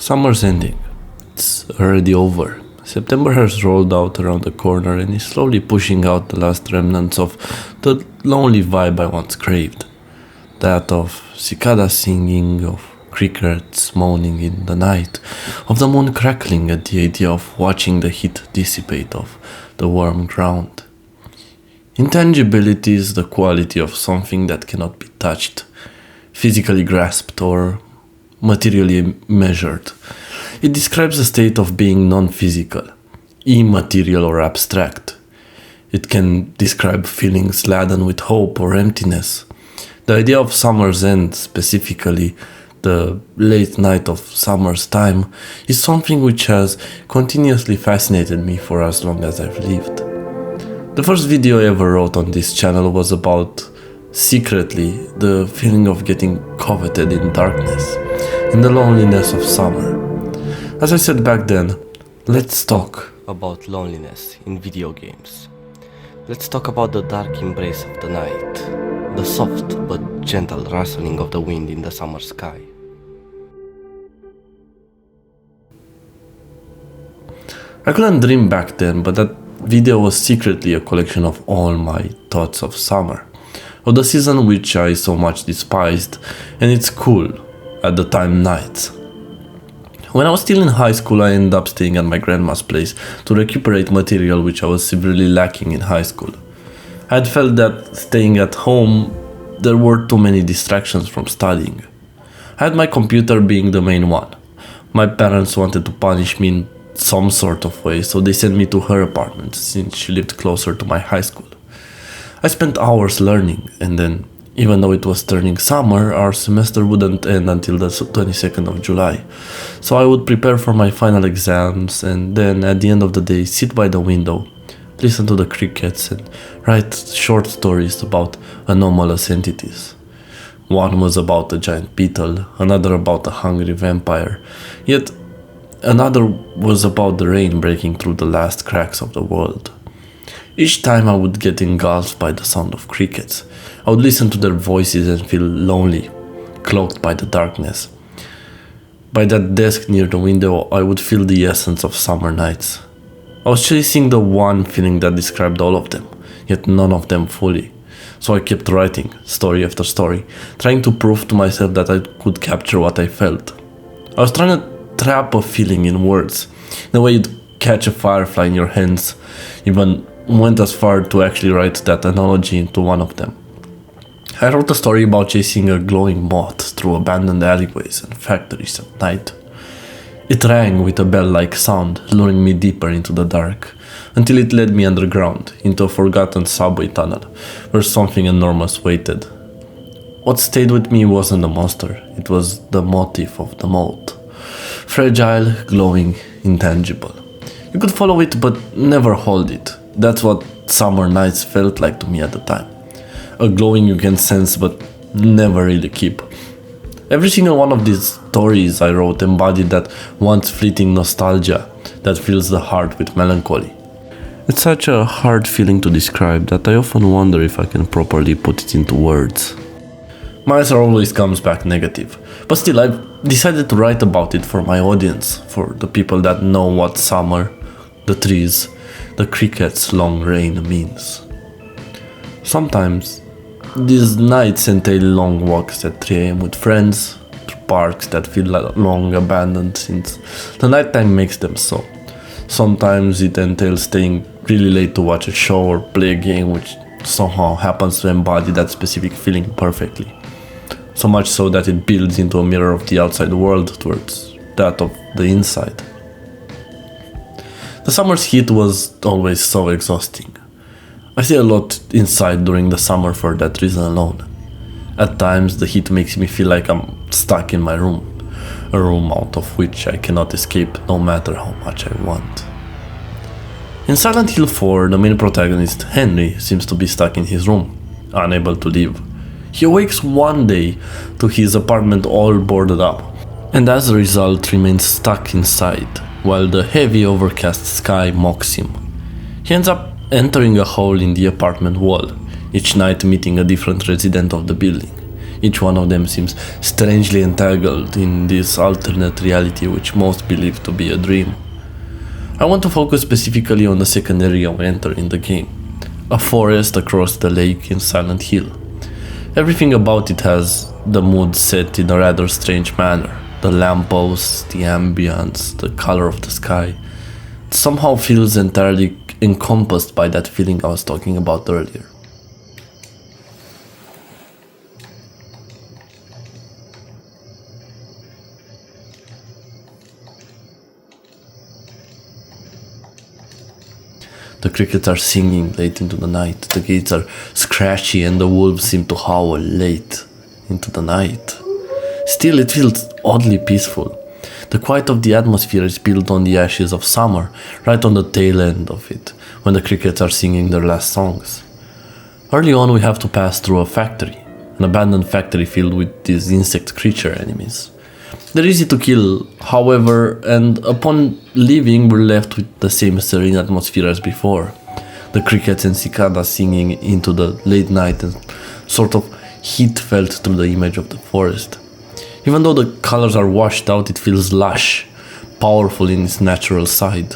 Summer's ending. It's already over. September has rolled out around the corner and is slowly pushing out the last remnants of the lonely vibe I once craved. That of cicadas singing, of crickets moaning in the night, of the moon crackling at the idea of watching the heat dissipate off the warm ground. Intangibility is the quality of something that cannot be touched, physically grasped, or materially measured. It describes a state of being non-physical, immaterial or abstract. It can describe feelings laden with hope or emptiness. The idea of summer's end, specifically the late night of summer's time, is something which has continuously fascinated me for as long as I've lived. The first video I ever wrote on this channel was about, secretly, the feeling of getting coveted in darkness, in the loneliness of summer. As I said back then, let's talk about loneliness in video games. Let's talk about the dark embrace of the night, the soft but gentle rustling of the wind in the summer sky. I couldn't dream back then, but that video was secretly a collection of all my thoughts of summer, of the season which I so much despised, and its cool, at the time, nights. When I was still in high school, I ended up staying at my grandma's place to recuperate material which I was severely lacking in high school. I had felt that staying at home, there were too many distractions from studying. I had my computer being the main one. My parents wanted to punish me in some sort of way, so they sent me to her apartment since she lived closer to my high school. I spent hours learning, and then, even though it was turning summer, our semester wouldn't end until the 22nd of July. So I would prepare for my final exams and then at the end of the day sit by the window, listen to the crickets and write short stories about anomalous entities. One was about a giant beetle, another about a hungry vampire, yet another was about the rain breaking through the last cracks of the world. Each time I would get engulfed by the sound of crickets. I would listen to their voices and feel lonely, cloaked by the darkness. By that desk near the window, I would feel the essence of summer nights. I was chasing the one feeling that described all of them, yet none of them fully. So I kept writing, story after story, trying to prove to myself that I could capture what I felt. I was trying to trap a feeling in words, in the way you'd catch a firefly in your hands, even went as far to actually write that analogy into one of them. I wrote a story about chasing a glowing moth through abandoned alleyways and factories at night. It rang with a bell-like sound, luring me deeper into the dark, until it led me underground, into a forgotten subway tunnel, where something enormous waited. What stayed with me wasn't the monster, it was the motif of the moth. Fragile, glowing, intangible. You could follow it but never hold it. That's what summer nights felt like to me at the time. A glowing you can sense but never really keep. Every single one of these stories I wrote embodied that once fleeting nostalgia that fills the heart with melancholy. It's such a hard feeling to describe that I often wonder if I can properly put it into words. My answer always comes back negative, but still I've decided to write about it for my audience, for the people that know what summer, the trees, the crickets' long rain means. Sometimes, these nights entail long walks at 3 AM with friends, through parks that feel long abandoned since the nighttime makes them so. Sometimes it entails staying really late to watch a show or play a game which somehow happens to embody that specific feeling perfectly. So much so that it builds into a mirror of the outside world towards that of the inside. The summer's heat was always so exhausting. I stay a lot inside during the summer for that reason alone. At times the heat makes me feel like I'm stuck in my room, a room out of which I cannot escape no matter how much I want. In Silent Hill 4, the main protagonist, Henry, seems to be stuck in his room, unable to leave. He awakes one day to his apartment all boarded up, and as a result remains stuck inside, while the heavy overcast sky mocks him. He ends up entering a hole in the apartment wall, each night meeting a different resident of the building. Each one of them seems strangely entangled in this alternate reality which most believe to be a dream. I want to focus specifically on the second area we enter in the game, a forest across the lake in Silent Hill. Everything about it has the mood set in a rather strange manner. The lampposts, the ambience, the color of the sky. It somehow feels entirely encompassed by that feeling I was talking about earlier. The crickets are singing late into the night, the gates are scratchy and the wolves seem to howl late into the night. Still, it feels oddly peaceful. The quiet of the atmosphere is built on the ashes of summer, right on the tail end of it, when the crickets are singing their last songs. Early on we have to pass through a factory, an abandoned factory filled with these insect creature enemies. They're easy to kill, however, and upon leaving we're left with the same serene atmosphere as before. The crickets and cicadas singing into the late night and sort of heat felt through the image of the forest. Even though the colors are washed out, it feels lush, powerful in its natural side.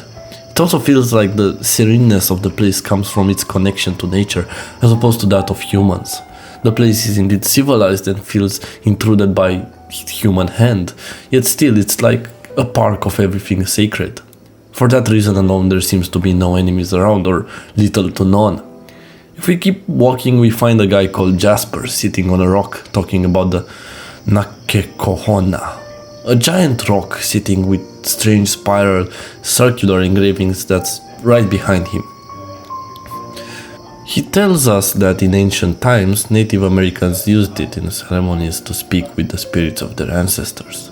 It also feels like the sereneness of the place comes from its connection to nature as opposed to that of humans. The place is indeed civilized and feels intruded by human hand, yet still it's like a park of everything sacred. For that reason alone there seems to be no enemies around, or little to none. If we keep walking we find a guy called Jasper sitting on a rock talking about the Nakekohona, a giant rock sitting with strange spiral circular engravings that's right behind him. He tells us that in ancient times Native Americans used it in ceremonies to speak with the spirits of their ancestors.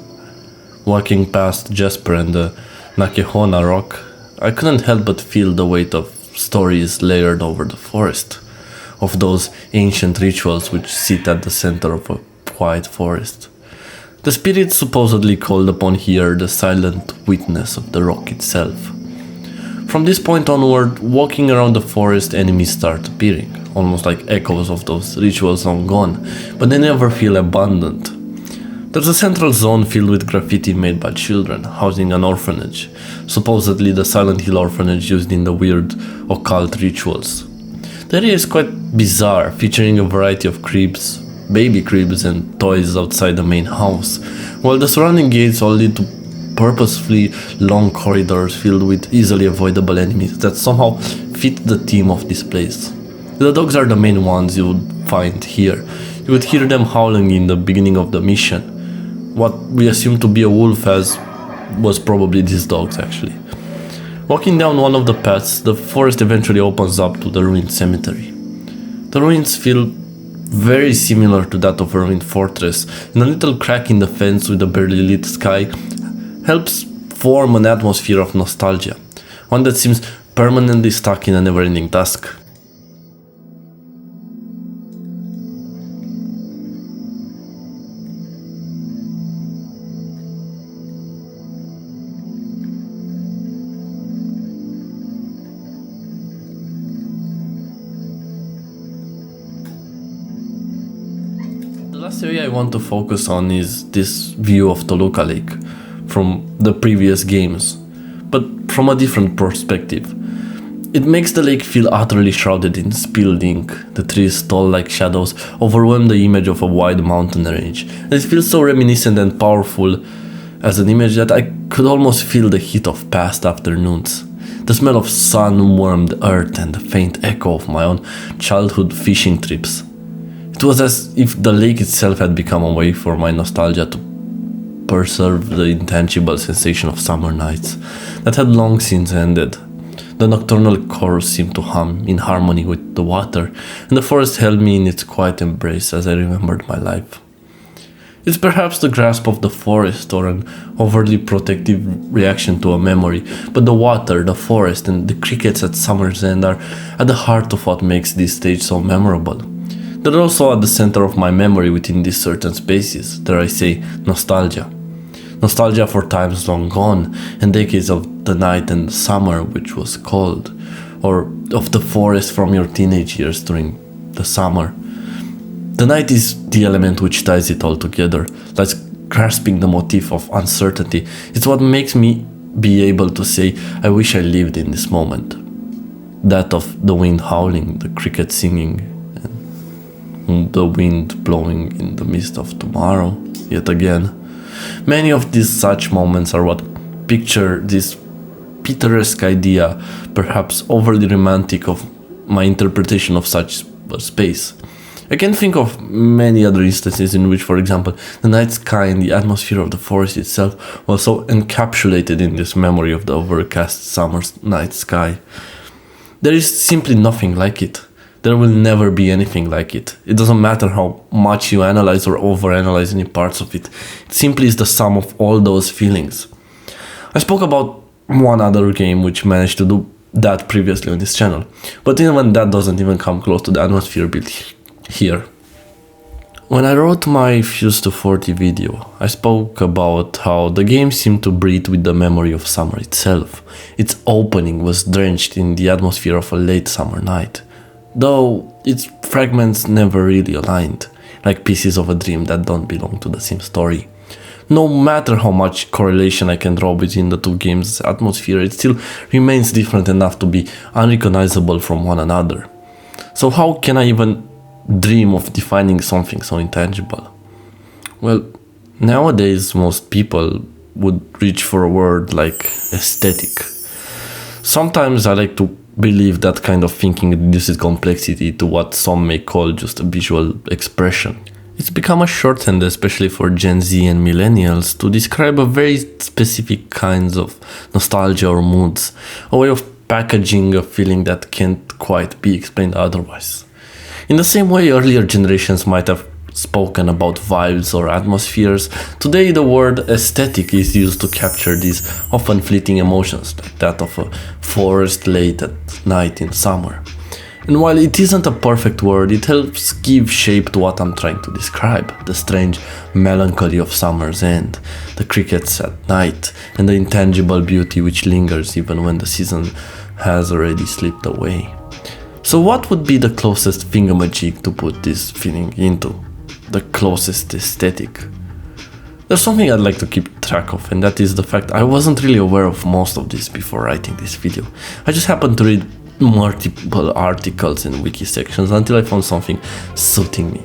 Walking past Jasper and the Nakehona rock, I couldn't help but feel the weight of stories layered over the forest, of those ancient rituals which sit at the center of a quiet forest. The spirits supposedly called upon here the silent witness of the rock itself. From this point onward, walking around the forest, enemies start appearing, almost like echoes of those rituals long gone, but they never feel abandoned. There's a central zone filled with graffiti made by children, housing an orphanage, supposedly the Silent Hill orphanage used in the weird occult rituals. The area is quite bizarre, featuring a variety of cribs, baby cribs and toys outside the main house, while the surrounding gates all lead to purposefully long corridors filled with easily avoidable enemies that somehow fit the theme of this place. The dogs are the main ones you would find here. You would hear them howling in the beginning of the mission. What we assume to be a wolf was probably these dogs actually. Walking down one of the paths, the forest eventually opens up to the ruined cemetery. The ruins feel very similar to that of a ruined fortress, and a little crack in the fence with a barely lit sky helps form an atmosphere of nostalgia, one that seems permanently stuck in a never-ending dusk. The last area I want to focus on is this view of Toluca Lake from the previous games, but from a different perspective. It makes the lake feel utterly shrouded in spilled ink. The trees, tall like shadows, overwhelm the image of a wide mountain range, and it feels so reminiscent and powerful as an image that I could almost feel the heat of past afternoons. The smell of sun-warmed earth and the faint echo of my own childhood fishing trips. It was as if the lake itself had become a way for my nostalgia to preserve the intangible sensation of summer nights that had long since ended. The nocturnal chorus seemed to hum in harmony with the water, and the forest held me in its quiet embrace as I remembered my life. It's perhaps the grasp of the forest or an overly protective reaction to a memory, but the water, the forest, and the crickets at summer's end are at the heart of what makes this stage so memorable. They're also at the center of my memory within these certain spaces, dare I say, nostalgia. Nostalgia for times long gone, and decades of the night and summer which was cold, or of the forest from your teenage years during the summer. The night is the element which ties it all together, like grasping the motif of uncertainty. It's what makes me be able to say, I wish I lived in this moment. That of the wind howling, the cricket singing, and the wind blowing in the midst of tomorrow, yet again. Many of these such moments are what picture this picturesque idea, perhaps overly romantic, of my interpretation of such a space. I can think of many other instances in which, for example, the night sky and the atmosphere of the forest itself was so encapsulated in this memory of the overcast summer night sky. There is simply nothing like it. There will never be anything like it. It doesn't matter how much you analyze or overanalyze any parts of it. It simply is the sum of all those feelings. I spoke about one other game which managed to do that previously on this channel, but even that doesn't even come close to the atmosphere built here. When I wrote my Fuse to 40 video, I spoke about how the game seemed to breathe with the memory of summer itself. Its opening was drenched in the atmosphere of a late summer night, though its fragments never really aligned, like pieces of a dream that don't belong to the same story. No matter how much correlation I can draw between the two games' atmosphere, it still remains different enough to be unrecognizable from one another. So how can I even dream of defining something so intangible? Well, nowadays most people would reach for a word like aesthetic. Sometimes I like to believe that kind of thinking reduces complexity to what some may call just a visual expression. It's become a shorthand, especially for Gen Z and millennials, to describe a very specific kinds of nostalgia or moods, a way of packaging a feeling that can't quite be explained otherwise. In the same way earlier generations might have spoken about vibes or atmospheres, today the word aesthetic is used to capture these often fleeting emotions, like that of a forest late at night in summer. And while it isn't a perfect word, it helps give shape to what I'm trying to describe: the strange melancholy of summer's end, the crickets at night, and the intangible beauty which lingers even when the season has already slipped away. So what would be the closest thingamajig to put this feeling into? The closest aesthetic? There's something I'd like to keep track of, and that is the fact I wasn't really aware of most of this before writing this video. I just happened to read multiple articles and wiki sections until I found something suiting me.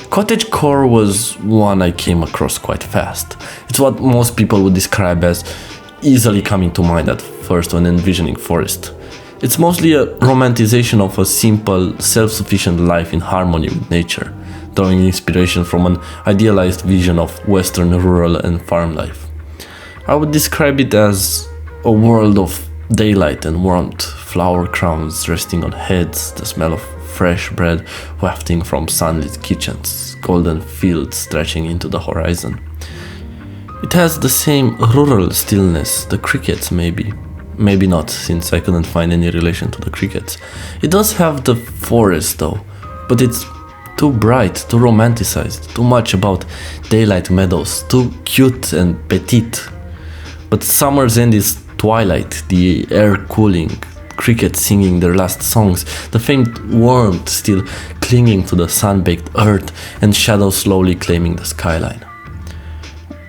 Cottagecore was one I came across quite fast. It's what most people would describe as easily coming to mind at first when envisioning forest. It's mostly a romanticization of a simple, self-sufficient life in harmony with nature, drawing inspiration from an idealized vision of Western rural and farm life. I would describe it as a world of daylight and warmth, flower crowns resting on heads, the smell of fresh bread wafting from sunlit kitchens, golden fields stretching into the horizon. It has the same rural stillness, the crickets maybe not, since I couldn't find any relation to the crickets. It does have the forest though, but it's too bright, too romanticized, too much about daylight meadows, too cute and petite. But summer's end is twilight, the air cooling, crickets singing their last songs, the faint warmth still clinging to the sun-baked earth, and shadows slowly claiming the skyline.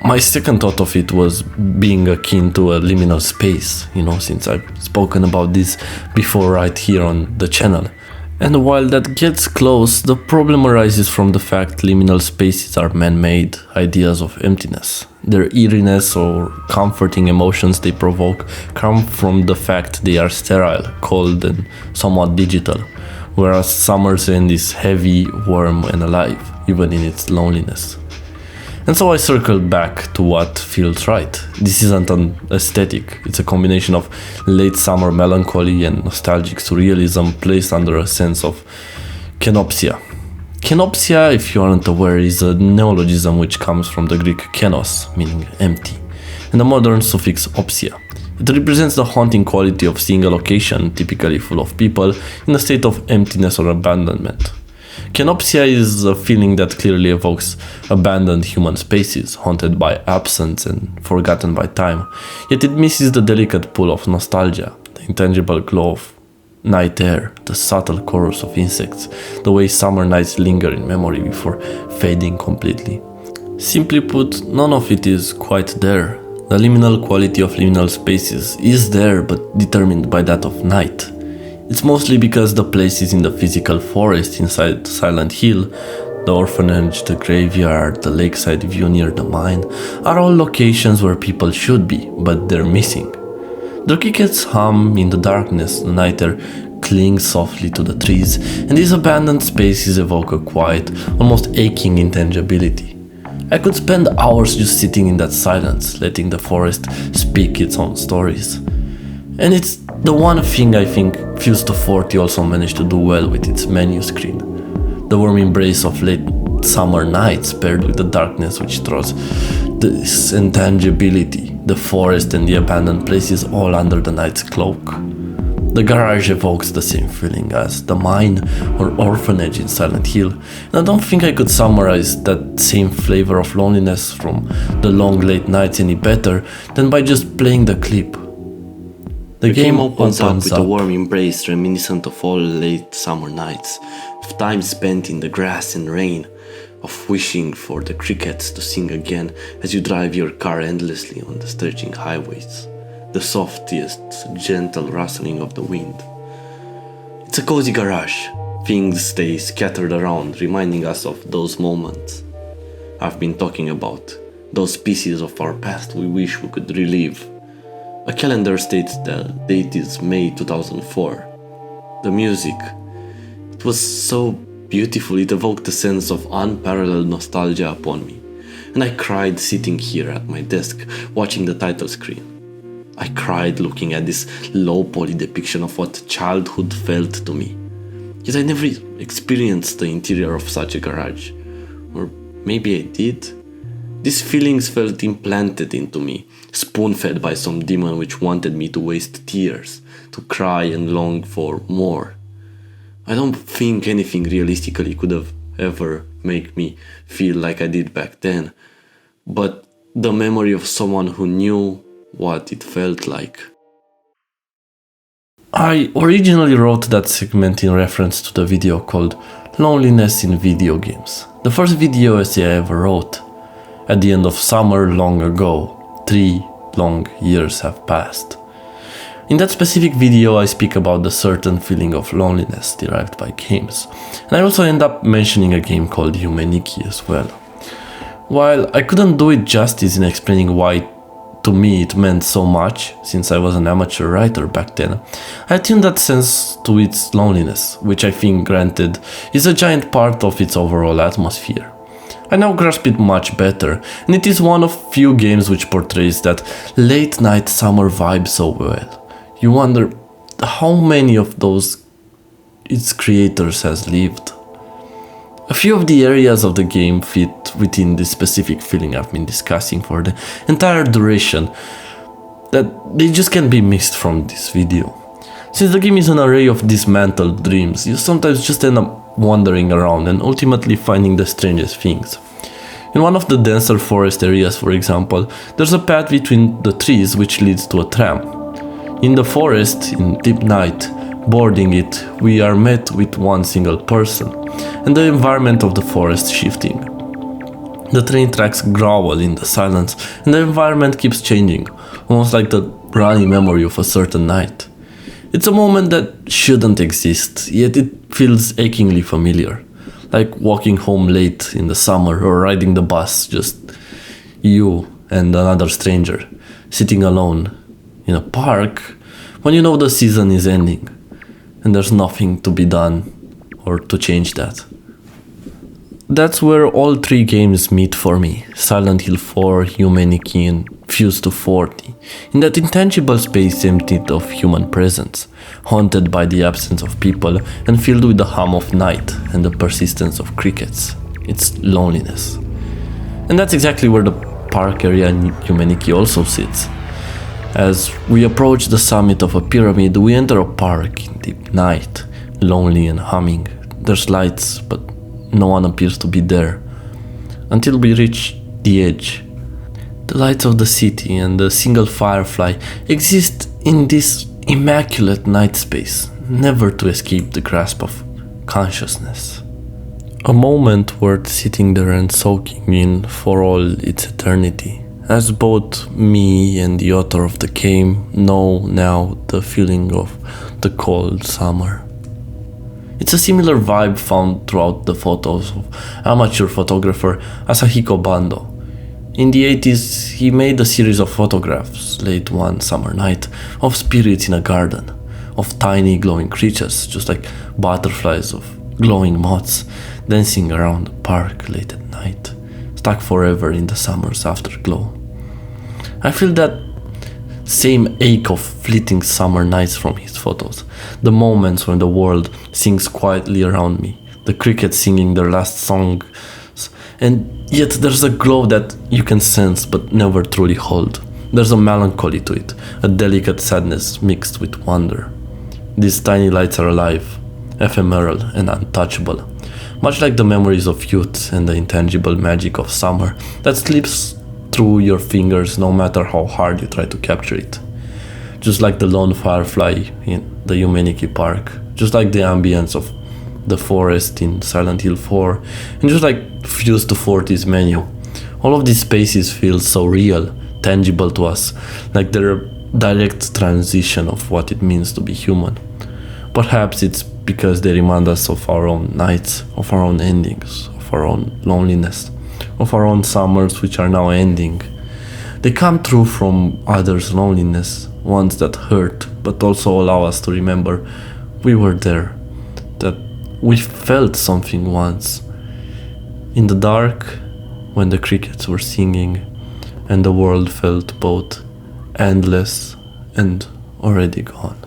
My second thought of it was being akin to a liminal space, since I've spoken about this before right here on the channel. And while that gets close, the problem arises from the fact liminal spaces are man-made ideas of emptiness. Their eeriness or comforting emotions they provoke come from the fact they are sterile, cold, and somewhat digital, whereas summer's end is heavy, warm, and alive, even in its loneliness. And so I circled back to what feels right. This isn't an aesthetic, it's a combination of late summer melancholy and nostalgic surrealism placed under a sense of kenopsia. Kenopsia, if you aren't aware, is a neologism which comes from the Greek kenos, meaning empty, and the modern suffix opsia. It represents the haunting quality of seeing a location, typically full of people, in a state of emptiness or abandonment. Kenopsia is a feeling that clearly evokes abandoned human spaces, haunted by absence and forgotten by time, yet it misses the delicate pull of nostalgia, the intangible glow of night air, the subtle chorus of insects, the way summer nights linger in memory before fading completely. Simply put, none of it is quite there. The liminal quality of liminal spaces is there, but determined by that of night. It's mostly because the places in the physical forest inside Silent Hill, the orphanage, the graveyard, the lakeside view near the mine, are all locations where people should be, but they're missing. The crickets hum in the darkness, the night air clings softly to the trees, and these abandoned spaces evoke a quiet, almost aching intangibility. I could spend hours just sitting in that silence, letting the forest speak its own stories. And it's the one thing I think Fuse to 40 also managed to do well with its menu screen. The warm embrace of late summer nights paired with the darkness which draws this intangibility, the forest and the abandoned places all under the night's cloak. The garage evokes the same feeling as the mine or orphanage in Silent Hill, and I don't think I could summarize that same flavor of loneliness from the long late nights any better than by just playing the clip. The game opens up with a warm embrace reminiscent of all late summer nights, of time spent in the grass and rain, of wishing for the crickets to sing again as you drive your car endlessly on the sturging highways, the softest, gentle rustling of the wind. It's a cozy garage. Things stay scattered around, reminding us of those moments I've been talking about, those pieces of our past we wish we could relive. A calendar states the date is May 2004. The music, it was so beautiful, it evoked a sense of unparalleled nostalgia upon me. And I cried sitting here at my desk, watching the title screen. I cried looking at this low-poly depiction of what childhood felt to me. Yet I never experienced the interior of such a garage. Or maybe I did? These feelings felt implanted into me, spoon-fed by some demon which wanted me to waste tears, to cry and long for more. I don't think anything realistically could have ever made me feel like I did back then, but the memory of someone who knew what it felt like. I originally wrote that segment in reference to the video called Loneliness in Video Games, the first video essay I ever wrote. At the end of summer long ago, 3 long years have passed. In that specific video I speak about the certain feeling of loneliness derived by games, and I also end up mentioning a game called Yume Nikki as well. While I couldn't do it justice in explaining why to me it meant so much, since I was an amateur writer back then, I tuned that sense to its loneliness, which I think, granted, is a giant part of its overall atmosphere. I now grasp it much better, and it is one of few games which portrays that late night summer vibe so well. You wonder how many of those its creators has lived. A few of the areas of the game fit within this specific feeling I've been discussing for the entire duration, that they just can't be missed from this video. Since the game is an array of dismantled dreams, you sometimes just end up wandering around and ultimately finding the strangest things. In one of the denser forest areas, for example, there's a path between the trees which leads to a tram. In the forest, in deep night, boarding it, we are met with one single person, and the environment of the forest shifting. The train tracks growl in the silence, and the environment keeps changing, almost like the runny memory of a certain night. It's a moment that shouldn't exist, yet it feels achingly familiar, like walking home late in the summer or riding the bus, just you and another stranger, sitting alone in a park when you know the season is ending and there's nothing to be done or to change that. That's where all 3 games meet for me, Silent Hill 4, Yume Nikki and Fuse to 40, in that intangible space emptied of human presence, haunted by the absence of people and filled with the hum of night and the persistence of crickets. It's loneliness. And that's exactly where the park area in Yume Nikki also sits. As we approach the summit of a pyramid, we enter a park in deep night, lonely and humming. There's lights, but no one appears to be there, until we reach the edge. The lights of the city and the single firefly exist in this immaculate night space, never to escape the grasp of consciousness. A moment worth sitting there and soaking in for all its eternity, as both me and the author of the game know now the feeling of the cold summer. It's a similar vibe found throughout the photos of amateur photographer Asahiko Bando. In the 80s, he made a series of photographs, late one summer night, of spirits in a garden, of tiny glowing creatures, just like butterflies, of glowing moths, dancing around the park late at night, stuck forever in the summer's afterglow. I feel that same ache of fleeting summer nights from his photos, the moments when the world sings quietly around me, the crickets singing their last songs, and yet there's a glow that you can sense but never truly hold. There's a melancholy to it, a delicate sadness mixed with wonder. These tiny lights are alive, ephemeral and untouchable, much like the memories of youth and the intangible magic of summer that slips through your fingers no matter how hard you try to capture it. Just like the lone firefly in the Yume Nikki park, just like the ambience of the forest in Silent Hill 4, and just like Fuse to 40's menu. All of these spaces feel so real, tangible to us, like they're a direct transition of what it means to be human. Perhaps it's because they remind us of our own nights, of our own endings, of our own loneliness, of our own summers which are now ending. They come through from others' loneliness, ones that hurt, but also allow us to remember we were there, that we felt something once. In the dark, when the crickets were singing, and the world felt both endless and already gone.